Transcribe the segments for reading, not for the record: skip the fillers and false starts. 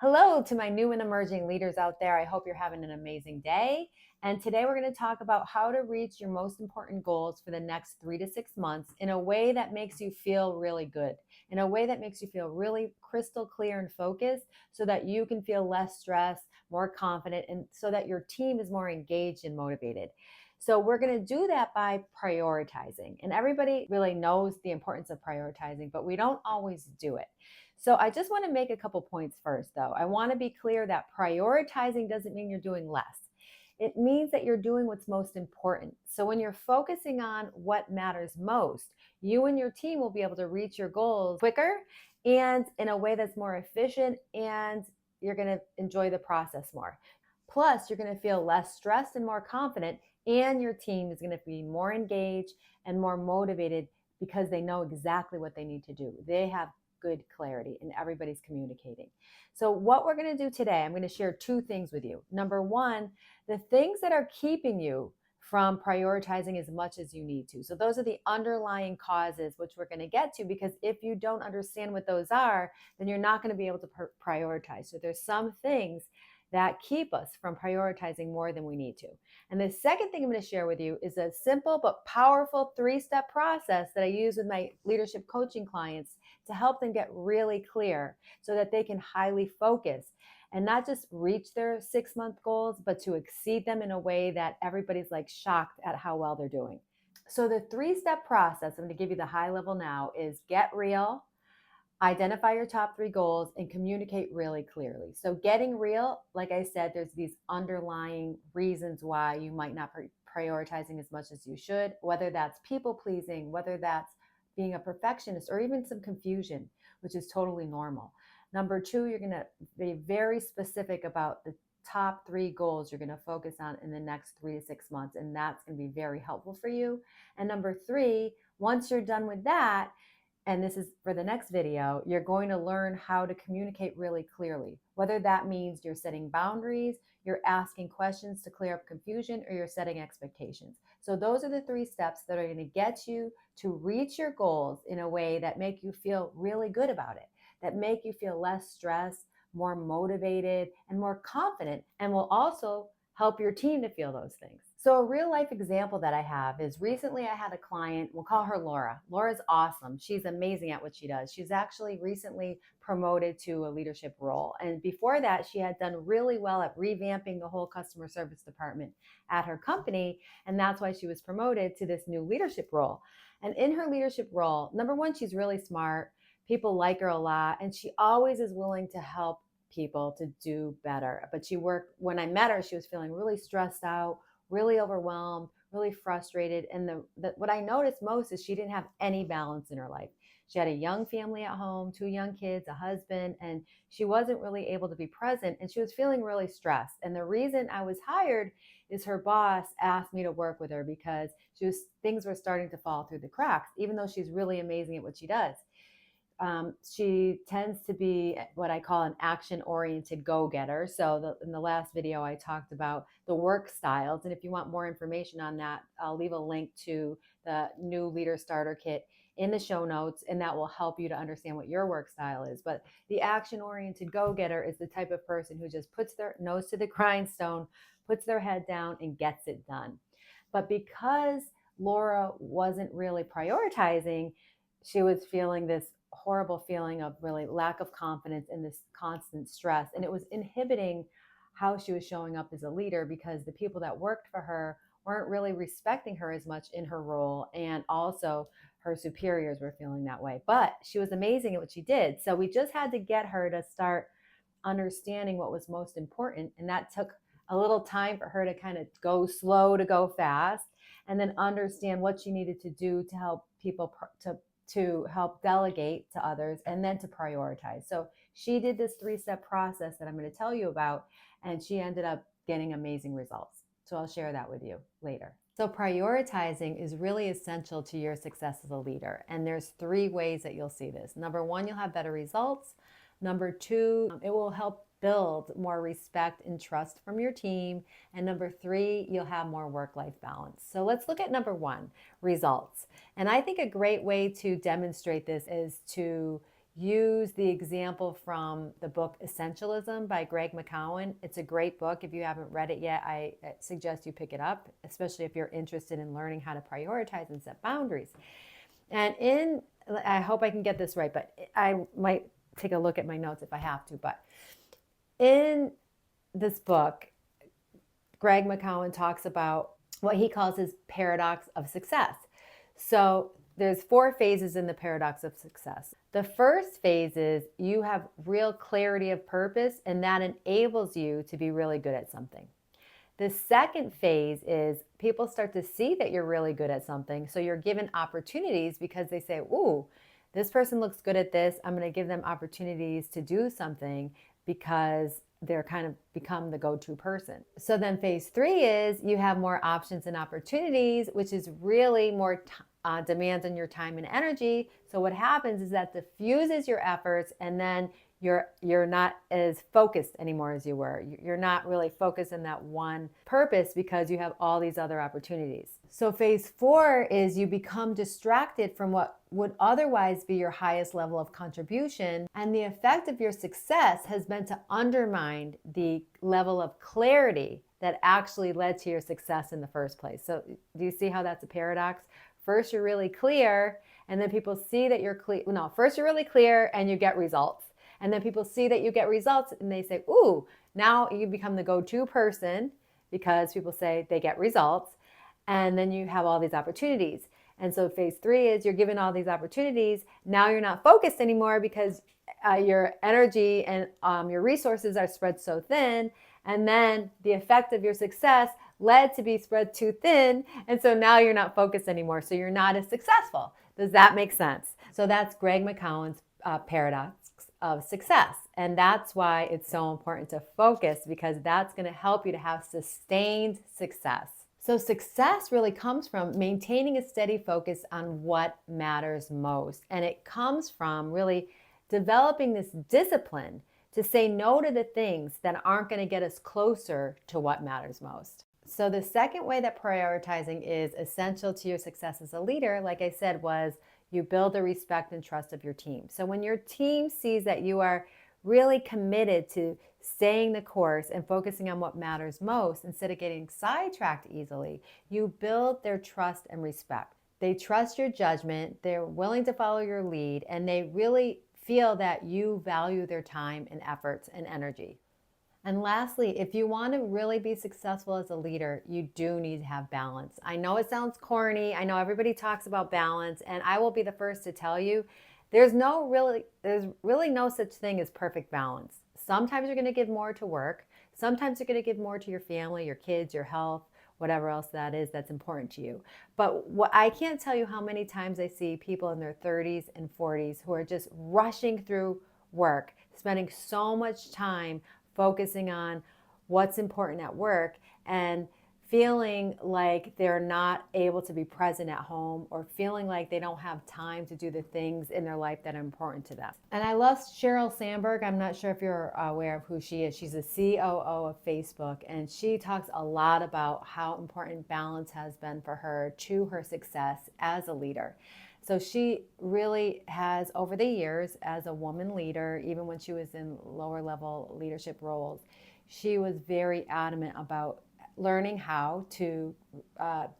Hello to my new and emerging leaders out there. I hope you're having an amazing day. And today we're going to talk about how to reach your most important goals for the next 3 to 6 months in a way that makes you feel really good, in a way that makes you feel really crystal clear and focused so that you can feel less stressed, more confident, and so that your team is more engaged and motivated. So we're going to do that by prioritizing. And everybody really knows the importance of prioritizing, but we don't always do it. So I just want to make a couple points first, though. I want to be clear that prioritizing doesn't mean you're doing less. It means that you're doing what's most important. So when you're focusing on what matters most, you and your team will be able to reach your goals quicker and in a way that's more efficient, and you're going to enjoy the process more. Plus, you're going to feel less stressed and more confident, and your team is going to be more engaged and more motivated because they know exactly what they need to do. They have good clarity and everybody's communicating. So, what we're going to do today, I'm going to share two things with you. Number one, the things that are keeping you from prioritizing as much as you need to. So, those are the underlying causes, which we're going to get to, because if you don't understand what those are, then you're not going to be able to prioritize. So, there's some things that keep us from prioritizing more than we need to. And the second thing I'm going to share with you is a simple but powerful 3 step process that I use with my leadership coaching clients to help them get really clear so that they can highly focus and not just reach their 6 month goals, but to exceed them in a way that everybody's like shocked at how well they're doing. So, the 3 step process, I'm going to give you the high level now, is get real, identify your top 3 goals, and communicate really clearly. So, getting real, like I said, there's these underlying reasons why you might not be prioritizing as much as you should, whether that's people pleasing, whether that's being a perfectionist, or even some confusion, which is totally normal. Number 2, you're going to be very specific about the top 3 goals you're going to focus on in the next 3 to 6 months, and that's going to be very helpful for you. And number 3, once you're done with that, and this is for the next video, you're going to learn how to communicate really clearly, whether that means you're setting boundaries, you're asking questions to clear up confusion, or you're setting expectations. So those are the 3 steps that are going to get you to reach your goals in a way that make you feel really good about it, that make you feel less stressed, more motivated, and more confident, and will also help your team to feel those things. So, a real life example that I have is recently I had a client, we'll call her Laura. Laura's awesome. She's amazing at what she does. She's actually recently promoted to a leadership role. And before that, she had done really well at revamping the whole customer service department at her company. And that's why she was promoted to this new leadership role. And in her leadership role, number one, she's really smart. People like her a lot. And she always is willing to help people to do better. But when I met her, she was feeling really stressed out, really overwhelmed, really frustrated. And what I noticed most is she didn't have any balance in her life. She had a young family at home, 2 young kids, a husband, and she wasn't really able to be present. And she was feeling really stressed. And the reason I was hired is her boss asked me to work with her because things were starting to fall through the cracks, even though she's really amazing at what she does. She tends to be what I call an action-oriented go-getter. So in the last video, I talked about the work styles. And if you want more information on that, I'll leave a link to the new Leader Starter Kit in the show notes, and that will help you to understand what your work style is. But the action-oriented go-getter is the type of person who just puts their nose to the grindstone, puts their head down, and gets it done. But because Laura wasn't really prioritizing, she was feeling this horrible feeling of really lack of confidence and this constant stress. And it was inhibiting how she was showing up as a leader because the people that worked for her weren't really respecting her as much in her role. And also her superiors were feeling that way. But she was amazing at what she did. So we just had to get her to start understanding what was most important. And that took a little time for her to kind of go slow to go fast, and then understand what she needed to do to help people to help delegate to others, and then to prioritize. So she did this 3 step process that I'm going to tell you about, and she ended up getting amazing results. So I'll share that with you later. So prioritizing is really essential to your success as a leader. And there's 3 ways that you'll see this. Number 1, you'll have better results. Number 2, it will help build more respect and trust from your team. And number 3, you'll have more work-life balance. So let's look at number 1, results. And I think a great way to demonstrate this is to use the example from the book Essentialism by Greg McKeown. It's a great book. If you haven't read it yet, I suggest you pick it up, especially if you're interested in learning how to prioritize and set boundaries. And I hope I can get this right, but I might take a look at my notes if I have to. But in this book, Greg McKeown talks about what he calls his paradox of success. So there's 4 phases in the paradox of success. The first phase is you have real clarity of purpose, and that enables you to be really good at something. The second phase is people start to see that you're really good at something. So you're given opportunities because they say, ooh, this person looks good at this. I'm going to give them opportunities to do something because they're kind of become the go-to person. So then phase 3 is you have more options and opportunities, which is really more demands on your time and energy. So what happens is that diffuses your efforts, and then you're not as focused anymore as you were. You're not really focused on that one purpose because you have all these other opportunities. So phase 4 is you become distracted from what would otherwise be your highest level of contribution, and the effect of your success has been to undermine the level of clarity that actually led to your success in the first place. So do you see how that's a paradox? First, you're really clear, and then people see that you're clear. No, first you're really clear and you get results. And then people see that you get results and they say, ooh, now you become the go-to person because people say they get results. And then you have all these opportunities. And so phase 3 is you're given all these opportunities. Now you're not focused anymore because your energy and your resources are spread so thin. And then the effect of your success led to be spread too thin. And so now you're not focused anymore. So you're not as successful. Does that make sense? So that's Greg McKeown's paradox of success. And that's why it's so important to focus, because that's going to help you to have sustained success. So success really comes from maintaining a steady focus on what matters most. And it comes from really developing this discipline to say no to the things that aren't going to get us closer to what matters most. So the second way that prioritizing is essential to your success as a leader, like I said, was you build the respect and trust of your team. So when your team sees that you are really committed to staying the course and focusing on what matters most instead of getting sidetracked easily, you build their trust and respect. They trust your judgment, they're willing to follow your lead, and they really feel that you value their time and efforts and energy. And lastly, if you want to really be successful as a leader, you do need to have balance. I know it sounds corny. I know everybody talks about balance, and I will be the first to tell you there's really no such thing as perfect balance. Sometimes you're going to give more to work. Sometimes you're going to give more to your family, your kids, your health, whatever else that is that's important to you. But I can't tell you how many times I see people in their 30s and 40s who are just rushing through work, spending so much time focusing on what's important at work and feeling like they're not able to be present at home, or feeling like they don't have time to do the things in their life that are important to them. And I love Sheryl Sandberg. I'm not sure if you're aware of who she is. She's the COO of Facebook, and she talks a lot about how important balance has been for her to her success as a leader. So she really has, over the years, as a woman leader, even when she was in lower level leadership roles, she was very adamant about learning how to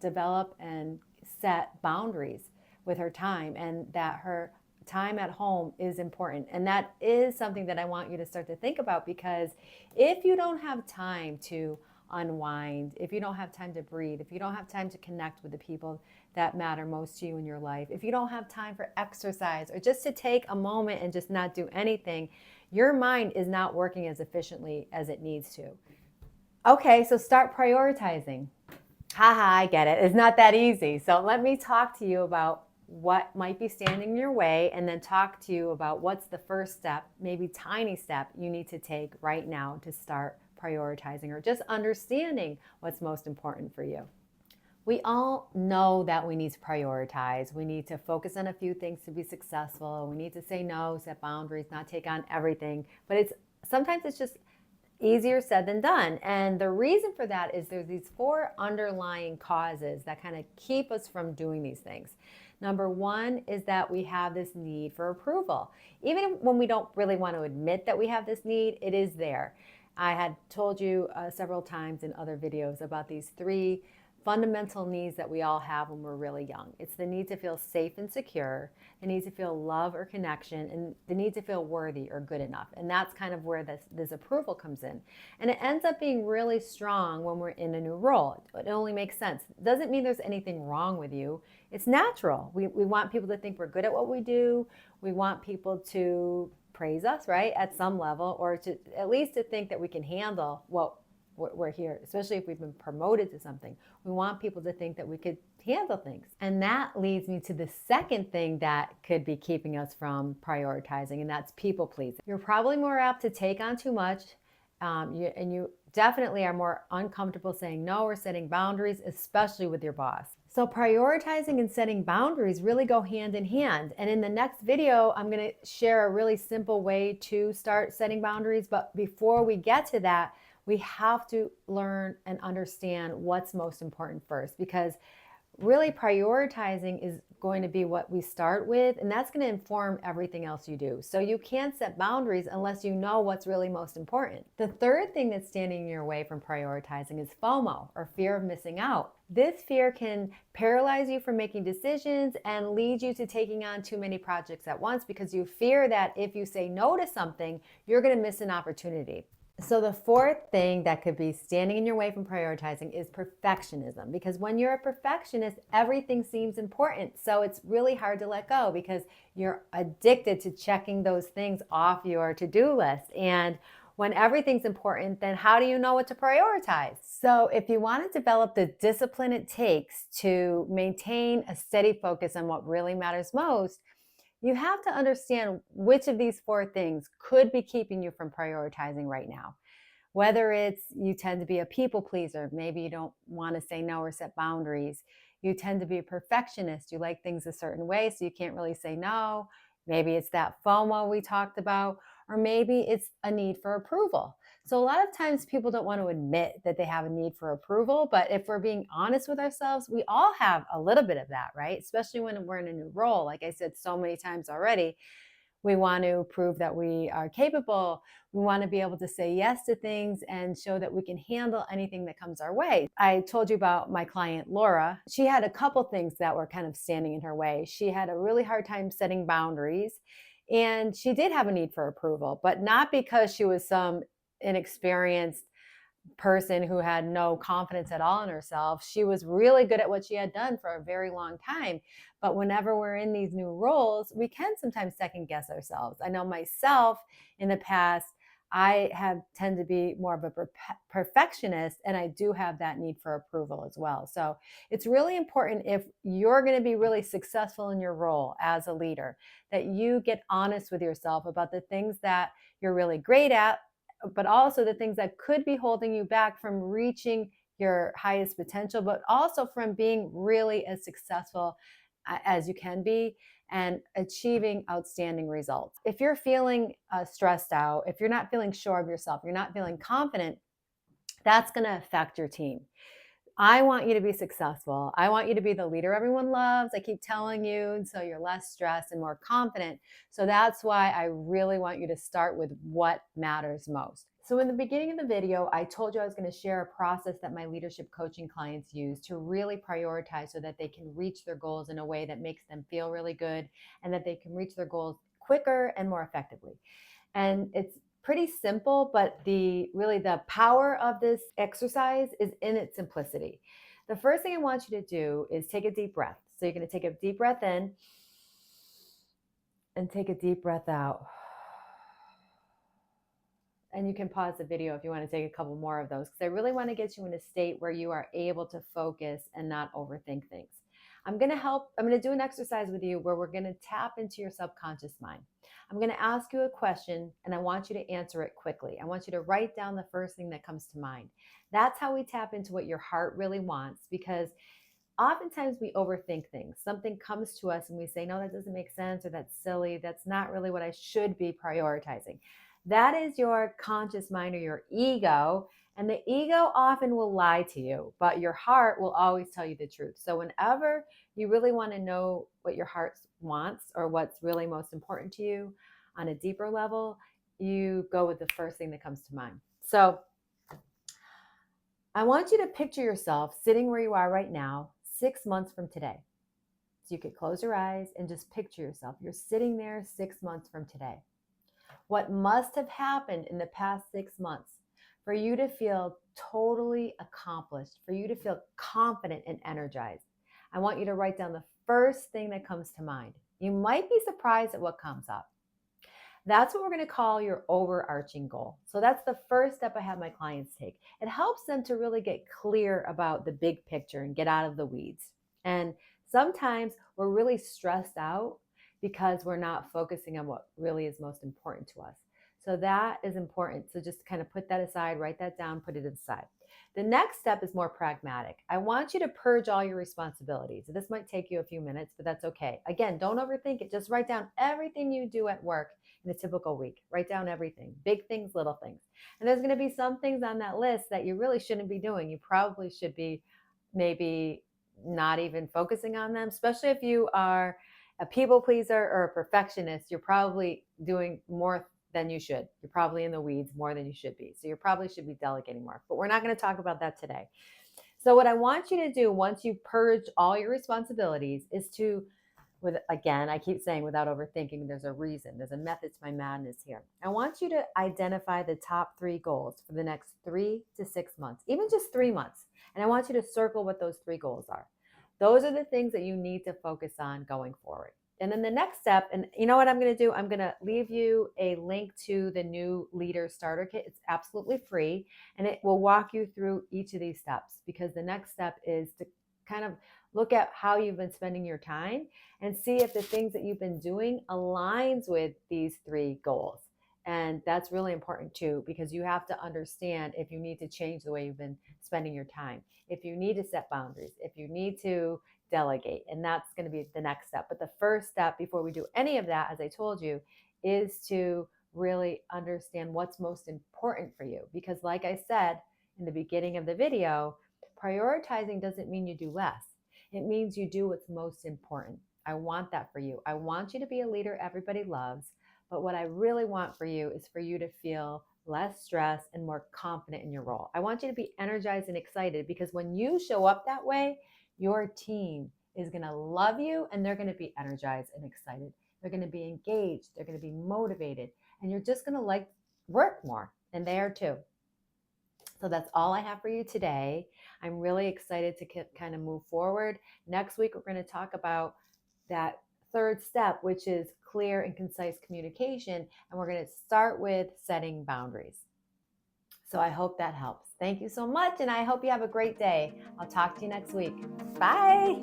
develop and set boundaries with her time, and that her time at home is important. And that is something that I want you to start to think about, because if you don't have time to unwind, if you don't have time to breathe, if you don't have time to connect with the people that matter most to you in your life, if you don't have time for exercise or just to take a moment and just not do anything, your mind is not working as efficiently as it needs to. Okay, so start prioritizing. Haha, I get it. It's not that easy. So let me talk to you about what might be standing in your way, and then talk to you about what's the first step, maybe tiny step, you need to take right now to start prioritizing, or just understanding what's most important for you. We all know that we need to prioritize. We need to focus on a few things to be successful. We need to say no, set boundaries, not take on everything. But sometimes it's just easier said than done. And the reason for that is there's these 4 underlying causes that kind of keep us from doing these things. Number one is that we have this need for approval. Even when we don't really want to admit that we have this need, it is there. I had told you several times in other videos about these three fundamental needs that we all have when we're really young. It's the need to feel safe and secure, the need to feel love or connection, and the need to feel worthy or good enough. And that's kind of where this approval comes in. And it ends up being really strong when we're in a new role. It only makes sense. It doesn't mean there's anything wrong with you. It's natural. We want people to think we're good at what we do. We want people to praise us, right, at some level, or to at least to think that we can handle what we're here, especially if we've been promoted to something. We want people to think that we could handle things. And that leads me to the second thing that could be keeping us from prioritizing, and that's people pleasing. You're probably more apt to take on too much, and you definitely are more uncomfortable saying no or setting boundaries, especially with your boss. So prioritizing and setting boundaries really go hand in hand. And in the next video, I'm going to share a really simple way to start setting boundaries. But before we get to that, we have to learn and understand what's most important first, because really prioritizing is going to be what we start with, and that's going to inform everything else you do. So you can't set boundaries unless you know what's really most important. The third thing that's standing in your way from prioritizing is FOMO, or fear of missing out. This fear can paralyze you from making decisions and lead you to taking on too many projects at once, because you fear that if you say no to something, you're going to miss an opportunity. So the fourth thing that could be standing in your way from prioritizing is perfectionism, because when you're a perfectionist, everything seems important. So it's really hard to let go because you're addicted to checking those things off your to-do list. And when everything's important, then how do you know what to prioritize? So if you want to develop the discipline it takes to maintain a steady focus on what really matters most, you have to understand which of these four things could be keeping you from prioritizing right now. Whether it's you tend to be a people pleaser, maybe you don't want to say no or set boundaries. You tend to be a perfectionist, you like things a certain way, so you can't really say no. Maybe it's that FOMO we talked about, or maybe it's a need for approval. So a lot of times people don't want to admit that they have a need for approval, but if we're being honest with ourselves, we all have a little bit of that, right? Especially when we're in a new role. Like I said so many times already, we want to prove that we are capable. We want to be able to say yes to things and show that we can handle anything that comes our way. I told you about my client, Laura. She had a couple things that were kind of standing in her way. She had a really hard time setting boundaries, and she did have a need for approval, but not because she was some inexperienced person who had no confidence at all in herself. She was really good at what she had done for a very long time. But whenever we're in these new roles, we can sometimes second guess ourselves. I know myself in the past, I have tend to be more of a perfectionist, and I do have that need for approval as well. So it's really important, if you're going to be really successful in your role as a leader, that you get honest with yourself about the things that you're really great at, but also the things that could be holding you back from reaching your highest potential, but also from being really as successful as you can be and achieving outstanding results. If you're feeling stressed out, if you're not feeling sure of yourself, you're not feeling confident, that's going to affect your team. I want you to be successful. I want you to be the leader everyone loves. I keep telling you, and so you're less stressed and more confident. So that's why I really want you to start with what matters most. So in the beginning of the video, I told you I was going to share a process that my leadership coaching clients use to really prioritize so that they can reach their goals in a way that makes them feel really good, and that they can reach their goals quicker and more effectively. And it's pretty simple, but the power of this exercise is in its simplicity. The first thing I want you to do is take a deep breath. So you're going to take a deep breath in and take a deep breath out. And you can pause the video if you want to take a couple more of those, because I really want to get you in a state where you are able to focus and not overthink things. I'm going to do an exercise with you where we're going to tap into your subconscious mind. I'm going to ask you a question, and I want you to answer it quickly. I want you to write down the first thing that comes to mind. That's how we tap into what your heart really wants, because oftentimes we overthink things. Something comes to us and we say, no, that doesn't make sense, or that's silly. That's not really what I should be prioritizing. That is your conscious mind or your ego. And the ego often will lie to you, but your heart will always tell you the truth. So whenever you really want to know what your heart wants or what's really most important to you on a deeper level, you go with the first thing that comes to mind. So I want you to picture yourself sitting where you are right now, 6 months from today. So you could close your eyes and just picture yourself. You're sitting there 6 months from today. What must have happened in the past 6 months for you to feel totally accomplished, for you to feel confident and energized? I want you to write down the first thing that comes to mind. You might be surprised at what comes up. That's what we're going to call your overarching goal. So that's the first step I have my clients take. It helps them to really get clear about the big picture and get out of the weeds. And sometimes we're really stressed out because we're not focusing on what really is most important to us. So that is important. So just kind of put that aside, write that down, put it aside. The next step is more pragmatic. I want you to purge all your responsibilities. This might take you a few minutes, but that's okay. Again, don't overthink it. Just write down everything you do at work in a typical week. Write down everything, big things, little things. And there's going to be some things on that list that you really shouldn't be doing. You probably should be maybe not even focusing on them, especially if you are a people pleaser or a perfectionist. You're probably doing more than you should. You're probably in the weeds more than you should be. So you probably should be delegating more. But we're not going to talk about that today. So what I want you to do once you purge all your responsibilities is to, with, again, I keep saying without overthinking, there's a reason, there's a method to my madness here. I want you to identify the top 3 goals for the next 3 to 6 months, even just 3 months. And I want you to circle what those 3 goals are. Those are the things that you need to focus on going forward. And then the next step, and you know what I'm going to do? I'm going to leave you a link to the new leader starter kit. It's absolutely free, and it will walk you through each of these steps, because the next step is to kind of look at how you've been spending your time and see if the things that you've been doing aligns with these 3 goals. And that's really important too, because you have to understand if you need to change the way you've been spending your time, if you need to set boundaries, if you need to delegate. And that's going to be the next step. But the first step before we do any of that, as I told you, is to really understand what's most important for you. Because like I said in the beginning of the video, prioritizing doesn't mean you do less. It means you do what's most important. I want that for you. I want you to be a leader everybody loves. But what I really want for you is for you to feel less stressed and more confident in your role. I want you to be energized and excited, because when you show up that way, your team is going to love you and they're going to be energized and excited. They're going to be engaged. They're going to be motivated. And you're just going to like work more. And they are too. So that's all I have for you today. I'm really excited to kind of move forward. Next week, we're going to talk about that third step, which is clear and concise communication. And we're going to start with setting boundaries. So I hope that helps. Thank you so much. And I hope you have a great day. I'll talk to you next week. Bye.